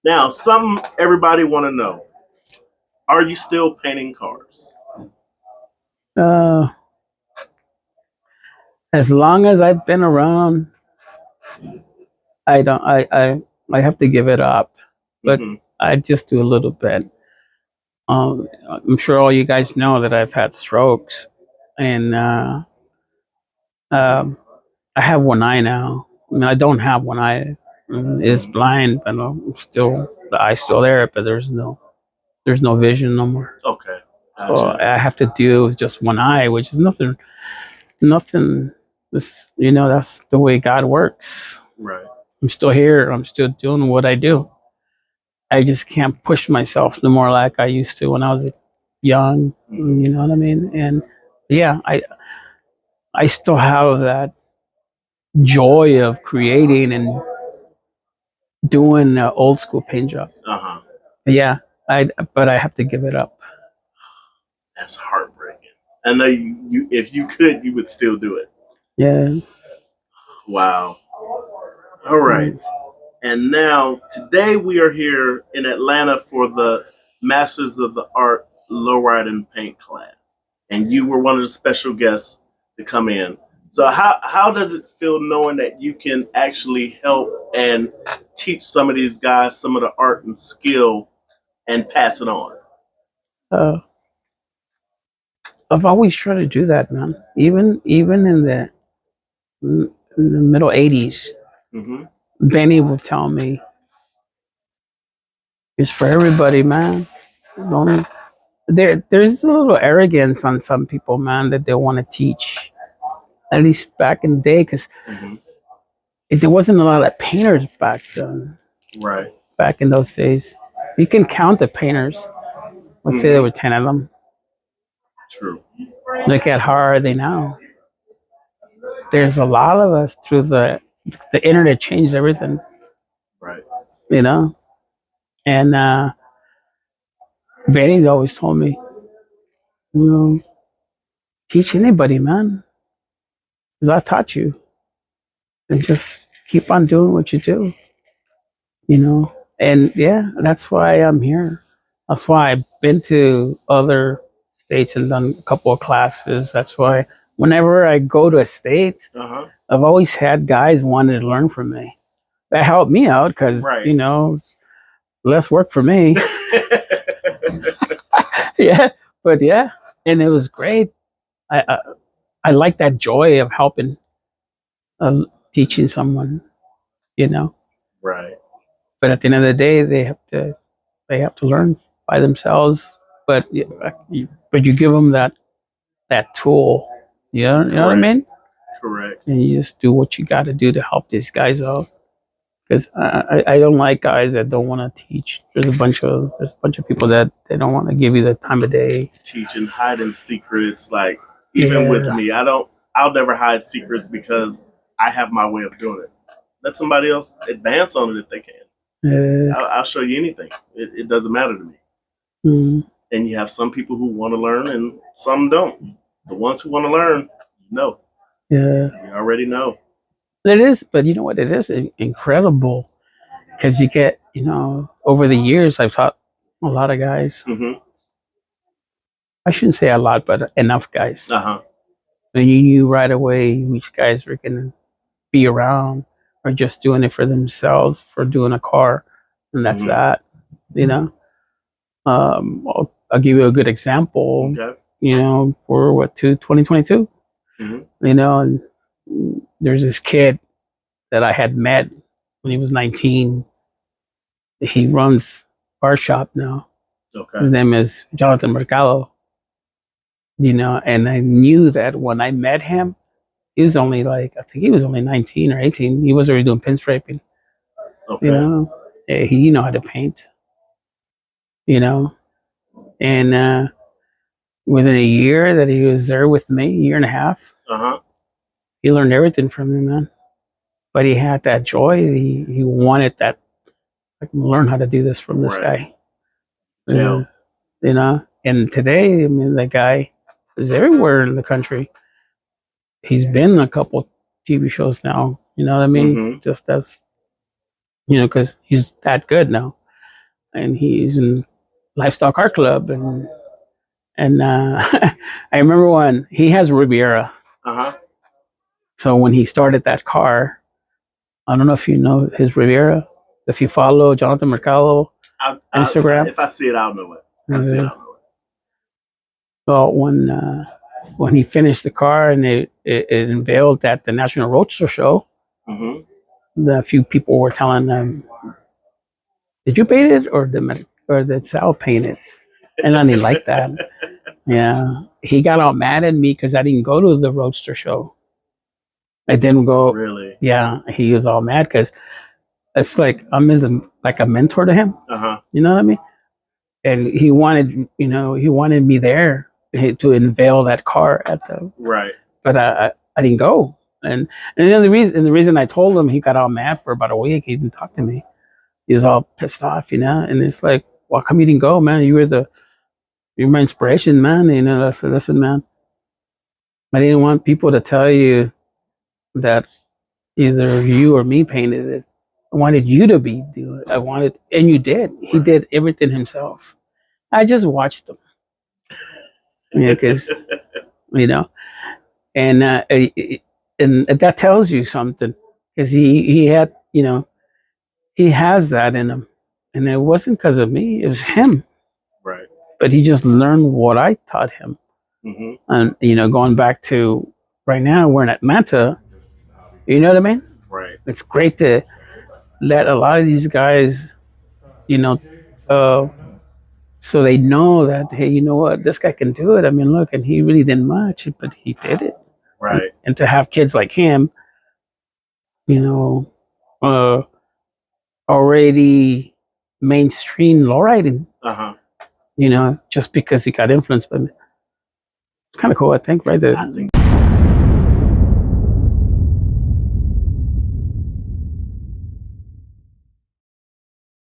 Now, some everybody want to know: are you still painting cars? Uh, as long as I've been around, I don't. I have to give it up, but Mm-hmm. I just do a little bit. I'm sure all you guys know that I've had strokes, and um, I have one eye now. I mean, I don't have one eye; it's blind, but still the eye's still there. But there's no vision no more. Okay, So gotcha. I have to deal with just one eye, which is nothing. This, that's the way God works. Right. I'm still here. I'm still doing what I do. I just can't push myself no more like I used to when I was young. Mm-hmm. You know what I mean? And yeah, I still have that joy of creating and doing an old school paint job. Uh huh. Yeah, but I have to give it up. That's heartbreaking. I know if you could, you would still do it. Yeah. Wow. All right. And now, today we are here in Atlanta for the Masters of the Art Lowrider Paint class. And you were one of the special guests to come in. So how does it feel knowing that you can actually help and teach some of these guys some of the art and skill and pass it on? Uh, I've always tried to do that, man. Even in the middle '80s, Mm-hmm. Benny would tell me, "It's for everybody, man. Don't." There's a little arrogance on some people, man, that they want to teach. At least back in the day, because Mm-hmm. there wasn't a lot of painters back then. Right. Back in those days, you can count the painters. Let's say there Mm-hmm. were 10 of them. True. Look at how are they now? There's a lot of us through the internet changed everything, Right. you know. And Benny always told me, you know, teach anybody, man. Because I taught you, and just keep on doing what you do, you know. And yeah, that's why I'm here. That's why I've been to other states and done a couple of classes. That's why whenever I go to a state, Uh-huh. I've always had guys wanting to learn from me. That helped me out because Right. less work for me. Yeah, but yeah, and it was great. I I like that joy of helping, teaching someone, you know. Right. But at the end of the day, they have to learn by themselves. But but you give them that tool. You know what I Correct. mean? Correct. And you just do what you got to do to help these guys out. Because I don't like guys that don't want to teach. There's a bunch of people that they don't want to give you the time of day. Teaching hiding secrets, like even with me, I'll never hide secrets because I have my way of doing it. Let somebody else advance on it if they can. I'll show you anything. It doesn't matter to me. Mm, And you have some people who want to learn and some don't. The ones who want to learn, yeah, you already know. it is. But you know what? It is incredible because you get, over the years, I've taught a lot of guys. Mm-hmm. I shouldn't say a lot, but enough guys. Uh-huh. And you knew right away which guys were gonna be around or just doing it for themselves for doing a car, and that's Mm-hmm. that. You know, I'll give you a good example. Okay. For 2022. Mm-hmm. And there's this kid that I had met when he was 19. He runs bar shop now. Okay. His name is Jonathan Mercado. And I knew that when I met him, he was only I think he was only 19 or 18. He was already doing pinstriping. Okay. He knew how to paint. And within a year that he was there with me, a year and a half, Uh-huh. he learned everything from me, man. But he had that joy. He wanted that. I can learn how to do this from this Right. guy. And today, I mean, that guy is everywhere in the country. He's been in a couple TV shows now. You know what I mean? Mm-hmm. Just as because he's that good now. and he's in Lifestyle Car Club, and I remember when he has Riviera. So when he started that car, I don't know if you know his Riviera. If you follow Jonathan Mercado Instagram, if I see it, I'll know it. I see it, I'll know it. Well, when he finished the car and it unveiled at the National Roadster Show, the few people were telling them, "Did you paint it or did Sal paint it?" And I didn't like that. Yeah, he got all mad at me because I didn't go to the Roadster Show. I didn't go. Really? Yeah, he was all mad because it's like I'm like a mentor to him. You know what I mean? And he wanted me there to unveil that car at the right. But I didn't go, and then the reason I told him, he got all mad for about a week. He didn't talk to me. He was all pissed off, and it's like, well, how come you didn't go, man? You're my inspiration, man. I said, listen, man, I didn't want people to tell you that either you or me painted it. I wanted you to do it. And you did. He did everything himself. I just watched him, because and that tells you something, because he had he has that in him, and it wasn't because of me. It was him. Right. But he just learned what I taught him. And going back to right now, we're in Atlanta. You know what I mean? Right. It's great to let a lot of these guys, so they know that, hey, you know what, this guy can do it. I mean, look, and he really didn't much, but he did it. Right. And to have kids like him, already mainstream lowriding, just because he got influenced by me. It's kind of cool, I think, right? I think